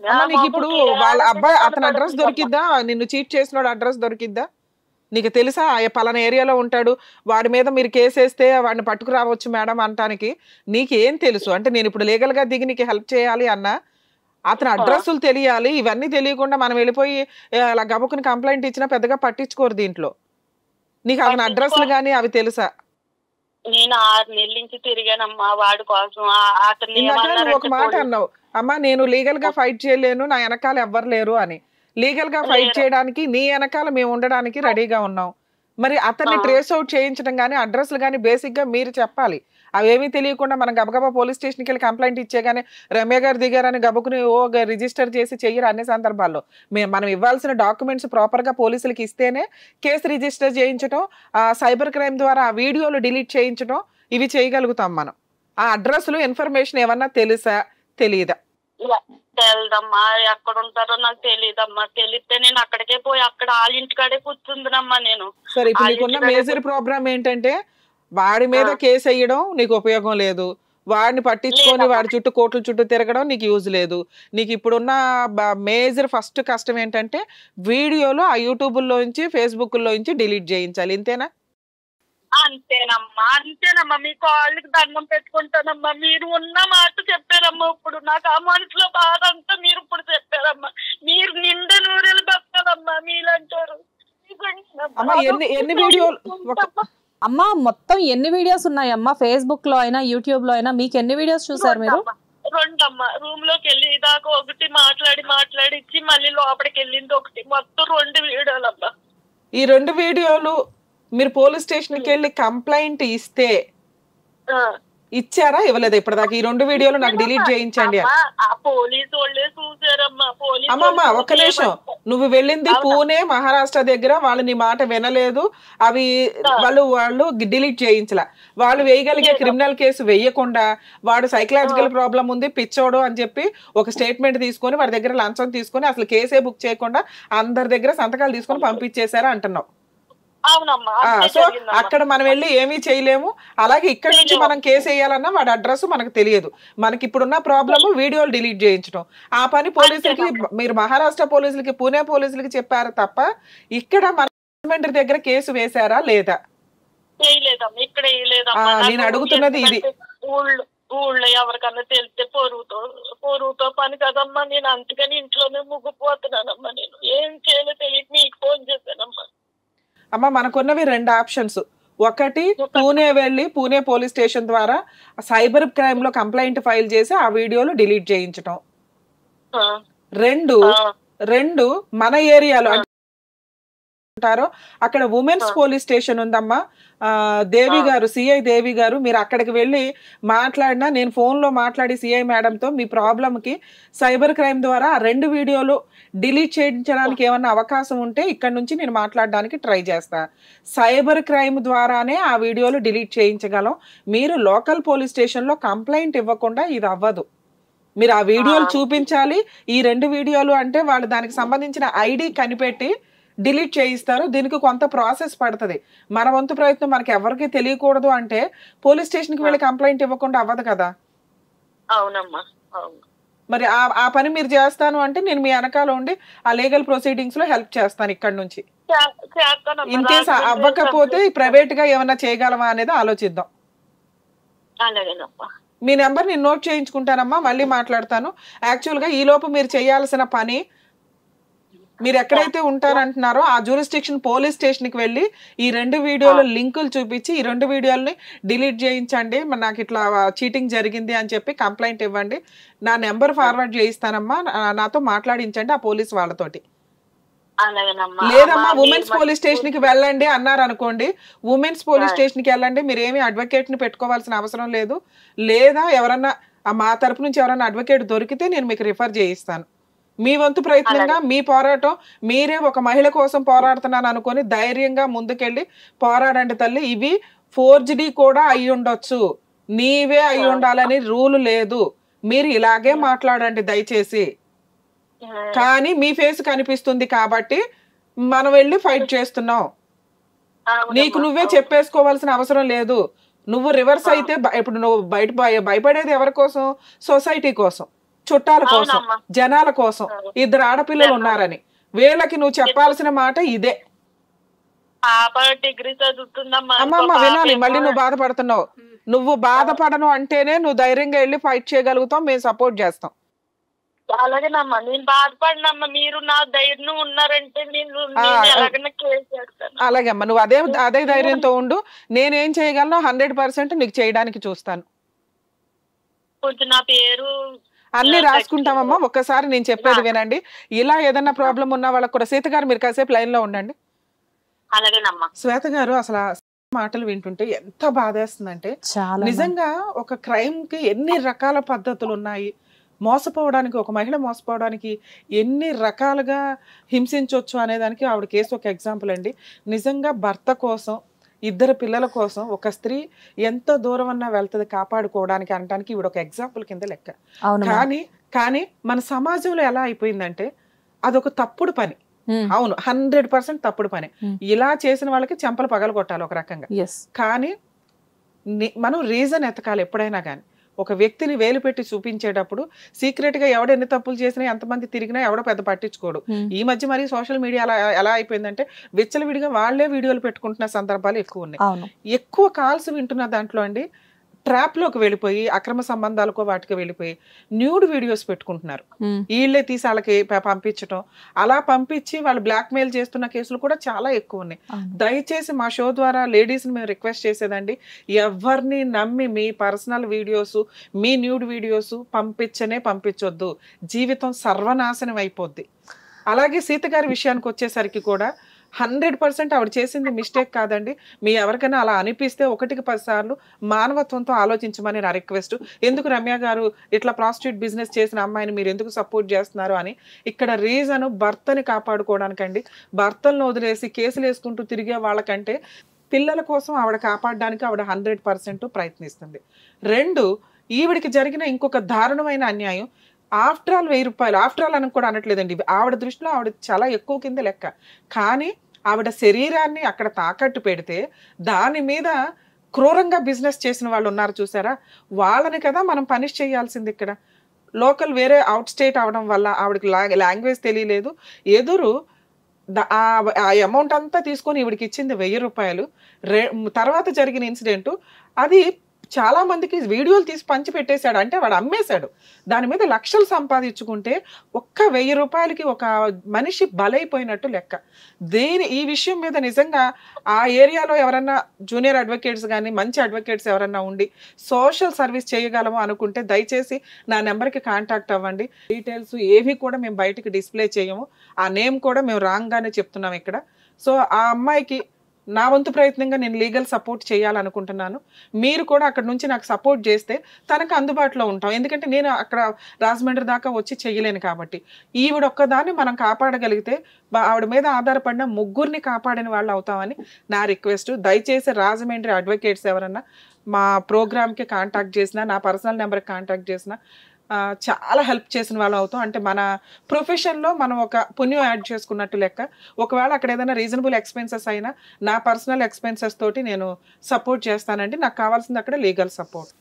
అమ్మ నీకు ఇప్పుడు వాళ్ళ అబ్బాయి అతని అడ్రస్ పడుతుందమ్మా. దొరికిద్దా? నిన్ను చీట్ చేసినోడు అడ్రస్ దొరికిద్దా? నీకు తెలుసా పలానా ఏరియాలో ఉంటాడు, వాడి మీద మీరు కేసేస్తే వాడిని పట్టుకురావచ్చు మేడం అంటానికి నీకేం తెలుసు? అంటే నేను ఇప్పుడు లీగల్ గా దిగి నీకు హెల్ప్ చేయాలి అన్నా అతని అడ్రస్సులు తెలియాలి. ఇవన్నీ తెలియకుండా మనం వెళ్ళిపోయి అలా గబుకుని కంప్లైంట్ ఇచ్చినా పెద్దగా పట్టించుకోరు దీంట్లో. నీకు అతని అడ్రస్లు కానీ అవి తెలుసా? నేను 6 నెలల నుంచి తిరిగానమ్మా వాడి కోసం. అతన్ని ఇందాక నువ్వు ఒక మాట ఏమన్నారంటే అన్నావు, అమ్మా నేను లీగల్ గా ఫైట్ చేయలేను, నా వెనకాల ఎవ్వరు లేరు అని. లీగల్ గా ఫైట్ చేయడానికి నీ వెనకాల మేము ఉండడానికి రెడీగా ఉన్నాం. మరి అతన్ని ట్రేస్ అవుట్ చేయించడం కానీ అడ్రస్లు కానీ బేసిక్ గా మీరు చెప్పాలి. అవేమీ తెలియకుండా మనం గబగబా పోలీస్ స్టేషన్కి వెళ్ళి కంప్లైంట్ ఇచ్చేగానే రమ్య గారు దిగారని గబుకుని రిజిస్టర్ చేసి చెయ్యరు అన్ని సందర్భాల్లో. మనం ఇవ్వాల్సిన డాక్యుమెంట్స్ ప్రాపర్ గా పోలీసులకి ఇస్తేనే కేసు రిజిస్టర్ చేయించడం, సైబర్ క్రైమ్ ద్వారా ఆ వీడియోలు డిలీట్ చేయించడం ఇవి చేయగలుగుతాం మనం. ఆ అడ్రస్లు ఇన్ఫర్మేషన్ ఏమన్నా తెలుసా తెలియదా? తెలదమ్మా, ఎక్కడ ఉంటారో నాకు తెలియదమ్మా. తెలిస్తే నేను అక్కడికే పోయి అక్కడ వాళ్ళ ఇంటికాడే కూర్చుందనమ్మా నేను. సరే ఇప్పుడు నీకున్న మేజర్ ప్రాబ్లం ఏంటంటే వాడి మీద కేసు వేయడం నీకు ఉపయోగం లేదు, వాడిని పట్టించుకొని వాడి చుట్టూ కోట్ల చుట్టూ తిరగడం నీకు యూజ్ లేదు. నీకు ఇప్పుడున్న మేజర్ ఫస్ట్ కష్టం ఏంటంటే వీడియోలు ఆ యూట్యూబ్లోంచి ఫేస్బుక్లోంచి డిలీట్ చేయించాలి. ఇంతేనా? అంతేనమ్మా. మీ కాళ్ళకి దండం పెట్టుకుంటానమ్మా. మీరు ఉన్న మాట చెప్పారమ్మా. ఇప్పుడు నాకు ఆ మనసులో బాధ అంతా మీరు ఇప్పుడు చెప్పారమ్మా. మీరు నిండా నూరెలు బతకాలమ్మా మీలంటారు. అమ్మా ఎన్ని వీడియోలు అమ్మా మొత్తం ఎన్ని వీడియోస్ ఉన్నాయమ్మా? ఫేస్బుక్ లో అయినా యూట్యూబ్ లో అయినా మీకు ఎన్ని వీడియోస్ చూసారు మీరు? 2 అమ్మా. రూమ్ లోకి వెళ్ళి దాకా ఒకటి మాట్లాడిచ్చి మళ్ళీ లోపలికి వెళ్ళింది ఒకటి, మొత్తం 2 వీడియోలమ్మా. ఈ 2 వీడియోలు మీరు పోలీస్ స్టేషన్కి వెళ్ళి కంప్లైంట్ ఇస్తే ఇచ్చారా ఇవ్వలేదా ఇప్పటిదాకా? ఈ 2 వీడియోలు నాకు డిలీట్ చేయించండి అని. పోలీసు వాళ్ళే చూసారమ్మా. అమ్మమ్మ ఒక్క నిమిషం, నువ్వు వెళ్ళింది పూణే మహారాష్ట్ర దగ్గర, వాళ్ళు నీ మాట వినలేదు, అవి వాళ్ళు డిలీట్ చేయించలా. వాళ్ళు వేయగలిగే క్రిమినల్ కేసు వేయకుండా వాడు సైకలాజికల్ ప్రాబ్లం ఉంది పిచ్చోడు అని చెప్పి ఒక స్టేట్మెంట్ తీసుకొని వాడి దగ్గర లంచం తీసుకొని అసలు కేసే బుక్ చేయకుండా అందరి దగ్గర సంతకాలు తీసుకొని పంపించేశారా అంటున్నావు. సో అక్కడ మనం వెళ్ళి ఏమీ చేయలేము. అలాగే ఇక్కడ నుంచి మనం కేసు వేయాలన్నా వాడి అడ్రస్ మనకు తెలియదు. మనకి ఇప్పుడున్న ప్రాబ్లమ్ వీడియోలు డిలీట్ చేయించడం. ఆ పని పోలీసులకి మీరు మహారాష్ట్ర పోలీసులకి పూణే పోలీసులకి చెప్పారు తప్ప ఇక్కడ మన గవర్నమెంట్ దగ్గర కేసు వేశారా లేదా? నేను అడుగుతున్నది ఇది. ఊళ్ళో ఎవరికన్నా తెలిస్తే పొరుగుతో పని కదమ్మా. నేను అందుకని ఇంట్లోనే ముగ్గుపోతున్నానమ్మా. నేను ఏం చేయాలో తెలియక మీకు ఫోన్ చేశానమ్మా. అమ్మ మనకున్నవి 2 ఆప్షన్స్. ఒకటి పూణే వెళ్ళి పూణే పోలీస్ స్టేషన్ ద్వారా సైబర్ క్రైమ్ లో కంప్లైంట్ ఫైల్ చేసి ఆ వీడియోలు డిలీట్ చేయించడం. 2 మన ఏరియాలో అంటారో అక్కడ ఉమెన్స్ పోలీస్ స్టేషన్ ఉందమ్మా, దేవి గారు, సిఐ దేవి గారు, మీరు అక్కడికి వెళ్ళి మాట్లాడినా నేను ఫోన్లో మాట్లాడి సిఐ మేడంతో మీ ప్రాబ్లంకి సైబర్ క్రైమ్ ద్వారా ఆ 2 వీడియోలు డిలీట్ చేయించడానికి ఏమన్నా అవకాశం ఉంటే ఇక్కడ నుంచి నేను మాట్లాడడానికి ట్రై చేస్తా. సైబర్ క్రైమ్ ద్వారానే ఆ వీడియోలు డిలీట్ చేయించగలం. మీరు లోకల్ పోలీస్ స్టేషన్లో కంప్లైంట్ ఇవ్వకుండా ఇది అవ్వదు. మీరు ఆ వీడియోలు చూపించాలి. ఈ 2 వీడియోలు అంటే వాళ్ళు దానికి సంబంధించిన ఐడి కనిపెట్టి డిలీట్ చేయిస్తారు. దీనికి కొంత ప్రాసెస్ పడుతుంది. మన వంతు ప్రయత్నం మనకి ఎవరికి తెలియకూడదు అంటే పోలీస్ స్టేషన్కి వెళ్ళి కంప్లైంట్ ఇవ్వకుండా అవ్వదు కదా. అవునమ్మా. మరి ఆ పని మీరు చేస్తాను అంటే నేను మీ వెనకాల ఉండి ఆ లీగల్ ప్రొసీడింగ్స్ లో హెల్ప్ చేస్తాను ఇక్కడ నుంచి. ఇన్ కేస్ అవ్వకపోతే ప్రైవేట్ గా ఏమన్నా చేయగలమా అనేది ఆలోచిద్దాం. మీ నెంబర్ నేను నోట్ చేయించుకుంటానమ్మా, మళ్ళీ మాట్లాడతాను. యాక్చువల్ గా ఈ లోపు మీరు చేయాల్సిన పని, మీరు ఎక్కడైతే ఉంటారంటున్నారో ఆ జ్యూరిస్డిక్షన్ పోలీస్ స్టేషన్కి వెళ్ళి ఈ 2 వీడియోల లింకులు చూపించి ఈ 2 వీడియోలని డిలీట్ చేయించండి, నాకు ఇట్లా చీటింగ్ జరిగింది అని చెప్పి కంప్లైంట్ ఇవ్వండి. నా నెంబర్ ఫార్వర్డ్ చేయిస్తానమ్మా, నాతో మాట్లాడించండి ఆ పోలీస్ వాళ్ళతోటి. లేదమ్మా ఉమెన్స్ పోలీస్ స్టేషన్కి వెళ్ళండి అన్నారు అనుకోండి, ఉమెన్స్ పోలీస్ స్టేషన్కి వెళ్ళండి, మీరు ఏమి అడ్వకేట్ని పెట్టుకోవాల్సిన అవసరం లేదు. లేదా ఎవరన్నా మా తరపు నుంచి ఎవరన్నా అడ్వకేట్ దొరికితే నేను మీకు రిఫర్ చేయిస్తాను. మీ వంతు ప్రయత్నంగా మీ పోరాటం, మీరే ఒక మహిళ కోసం పోరాడుతున్నాను అనుకొని ధైర్యంగా ముందుకెళ్ళి పోరాడండి తల్లి. ఇవి ఫోర్జరీ కూడా అయి ఉండొచ్చు, నీవే అయి ఉండాలని రూల్ లేదు. మీరు ఇలాగే మాట్లాడండి దయచేసి. కానీ మీ ఫేస్ కనిపిస్తుంది కాబట్టి మనం వెళ్ళి ఫైట్ చేస్తున్నాం. నీకు నువ్వే చెప్పేసుకోవాల్సిన అవసరం లేదు. నువ్వు రివర్స్ అయితే ఇప్పుడు నువ్వు భయపడేది ఎవరి కోసం? సొసైటీ కోసం. చుట్టాల కోసం, అవునమ్మా. జనాల కోసం, 2 ఆడపిల్లలు ఉన్నారని వీళ్ళకి నువ్వు చెప్పాల్సిన మాట ఇదే. పాప డిగ్రీ చదువుతుందమ్మా. అమ్మమ్మ వినాలి, మళ్ళీ నువ్వు బాధపడుతున్నావు. నువ్వు బాధపడను అంటేనే నువ్వు ధైర్యంగా వెళ్ళి ఫైట్ చేయగలుగుతాం, మేము సపోర్ట్ చేస్తాం. అలాగేనమ్మా, నేను బాధపడినమ్మా. మీరు నా ధైర్యం ఉన్నారంటే నేను ఎలాగైనా కేర్ చేస్తాను. అలాగే అమ్మ, నువ్వు అదే ధైర్యంతో ఉండు. నేనేం చేయగలను 100% నీకు చేయడానికి చూస్తాను. కొంచెం నా పేరు అన్ని రాసుకుంటామమ్మా. ఒక్కసారి నేను చెప్పేది వినండి. ఇలా ఏదన్నా ప్రాబ్లం ఉన్న వాళ్ళకి కూడా. సీత గారు మీరు కాసేపు లైన్ లో ఉండండి. అలాగేనమ్మా. శ్వేత గారు, అసలు మాటలు వింటుంటే ఎంత బాధేస్తుందంటే, నిజంగా ఒక క్రైమ్ కి ఎన్ని రకాల పద్ధతులు ఉన్నాయి. మోసపోవడానికి, ఒక మహిళ మోసపోవడానికి ఎన్ని రకాలుగా హింసించవచ్చు అనేదానికి ఆవిడ కేసు ఒక ఎగ్జాంపుల్ అండి. నిజంగా భర్త కోసం, 2 పిల్లల కోసం ఒక స్త్రీ ఎంత దూరం అన్నా వెళ్తుంది కాపాడుకోవడానికి అనడానికి ఈవిడ ఒక ఎగ్జాంపుల్ కింద లెక్క. కానీ మన సమాజంలో ఎలా అయిపోయిందంటే అదొక తప్పుడు పని. అవును, 100% తప్పుడు పని. ఇలా చేసిన వాళ్ళకి చెంపలు పగలు కొట్టాలి ఒక రకంగా. కానీ మనం రీజన్ ఎతకాలి ఎప్పుడైనా కానీ. ఒక వ్యక్తిని వేలు పెట్టి చూపించేటప్పుడు సీక్రెట్ గా ఎవడు ఎన్ని తప్పులు చేసినా, ఎంతమంది తిరిగినా ఎవడో పెద్ద పట్టించుకోడు. ఈ మధ్య మరి సోషల్ మీడియా ఎలా అయిపోయిందంటే విచ్చలవిడిగా వాళ్లే వీడియోలు పెట్టుకుంటున్న సందర్భాలు ఎక్కువ ఉన్నాయి. ఎక్కువ కాల్స్ వింటున్న దాంట్లో అండి ట్రాప్ లోకి వెళ్ళిపోయి, అక్రమ సంబంధాలకో వాటికి వెళ్ళిపోయి న్యూడ్ వీడియోస్ పెట్టుకుంటున్నారు. వీళ్ళే తీసి వాళ్ళకి పంపించటం, అలా పంపించి వాళ్ళు బ్లాక్ మెయిల్ చేస్తున్న కేసులు కూడా చాలా ఎక్కువ ఉన్నాయి. దయచేసి మా షో ద్వారా లేడీస్ ని మేము రిక్వెస్ట్ చేసేదండి, ఎవరిని నమ్మి మీ పర్సనల్ వీడియోస్, మీ న్యూడ్ వీడియోస్ పంపించొద్దు. జీవితం సర్వనాశనం అయిపోద్ది. అలాగే సీత గారి విషయానికి వచ్చేసరికి కూడా 100% ఆవిడ చేసింది మిస్టేక్ కాదండి. మీ ఎవరికైనా అలా అనిపిస్తే 1కి 10 సార్లు మానవత్వంతో ఆలోచించమని నా రిక్వెస్ట్. ఎందుకు రమ్య గారు ఇట్లా ప్రాస్టిట్యూట్ బిజినెస్ చేసిన అమ్మాయిని మీరు ఎందుకు సపోర్ట్ చేస్తున్నారు అని. ఇక్కడ రీజన్ భర్తని కాపాడుకోవడానికండి. భర్తలను వదిలేసి కేసులు వేసుకుంటూ తిరిగే వాళ్ళకంటే పిల్లల కోసం ఆవిడ కాపాడడానికి ఆవిడ 100% ప్రయత్నిస్తుంది. 2, ఈవిడికి జరిగిన ఇంకొక దారుణమైన అన్యాయం. ఆఫ్టర్ ఆల్ 1000 రూపాయలు, ఆఫ్టర్ ఆల్ అని కూడా అనట్లేదండి, ఆవిడ దృష్టిలో ఆవిడ చాలా ఎక్కువ కింద లెక్క. కానీ ఆవిడ శరీరాన్ని అక్కడ తాకట్టు పెడితే దాని మీద క్రూరంగా బిజినెస్ చేసిన వాళ్ళు ఉన్నారు చూసారా, వాళ్ళని కదా మనం పనిష్ చేయాల్సింది. ఇక్కడ లోకల్ వేరే అవుట్ స్టేట్ అవడం వల్ల ఆవిడకి లాంగ్వేజ్ తెలియలేదు. ఎదురు ఆ అమౌంట్ అంతా తీసుకొని ఈవిడికి ఇచ్చింది 1000 రూపాయలు. తర్వాత జరిగిన ఇన్సిడెంట్ అది చాలా మందికి వీడియోలు తీసి పంచి పెట్టేశాడు. అంటే వాడు అమ్మేశాడు. దాని మీద లక్షలు సంపాదించుకుంటే ఒక్క 1000 రూపాయలకి ఒక మనిషి బలైపోయినట్టు లెక్క. ఈ విషయం మీద నిజంగా ఆ ఏరియాలో ఎవరన్నా జూనియర్ అడ్వకేట్స్ కానీ మంచి అడ్వకేట్స్ ఎవరన్నా ఉండి సోషల్ సర్వీస్ చేయగలము అనుకుంటే దయచేసి నా నెంబర్కి కాంటాక్ట్ అవ్వండి. డీటెయిల్స్ ఏవి కూడా మేము బయటికి డిస్ప్లే చేయము. ఆ నేమ్ కూడా మేము రాంగ్గానే చెప్తున్నాం ఇక్కడ. సో ఆ అమ్మాయికి నా వంతు ప్రయత్నంగా నేను లీగల్ సపోర్ట్ చేయాలనుకుంటున్నాను. మీరు కూడా అక్కడ నుంచి నాకు సపోర్ట్ చేస్తే తనకు అందుబాటులో ఉంటాం. ఎందుకంటే నేను అక్కడ రాజమండ్రి దాకా వచ్చి చెయ్యలేను కాబట్టి. ఈవిడ ఒక్కదాన్ని మనం కాపాడగలిగితే ఆవిడ మీద ఆధారపడిన 3 కాపాడిన వాళ్ళు అవుతామని నా రిక్వెస్ట్. దయచేసి రాజమండ్రి అడ్వకేట్స్ ఎవరన్నా మా ప్రోగ్రామ్కి కాంటాక్ట్ చేసినా, నా పర్సనల్ నెంబర్కి కాంటాక్ట్ చేసినా చాలా హెల్ప్ చేసిన వాళ్ళు అవుతాం. అంటే మన ప్రొఫెషన్లో మనం ఒక పుణ్యం యాడ్ చేసుకున్నట్టు లెక్క. ఒకవేళ అక్కడ ఏదైనా రీజనబుల్ ఎక్స్పెన్సెస్ అయినా నా పర్సనల్ ఎక్స్పెన్సెస్ తోటి నేను సపోర్ట్ చేస్తానండి. నాకు కావాల్సింది అక్కడ లీగల్ సపోర్ట్.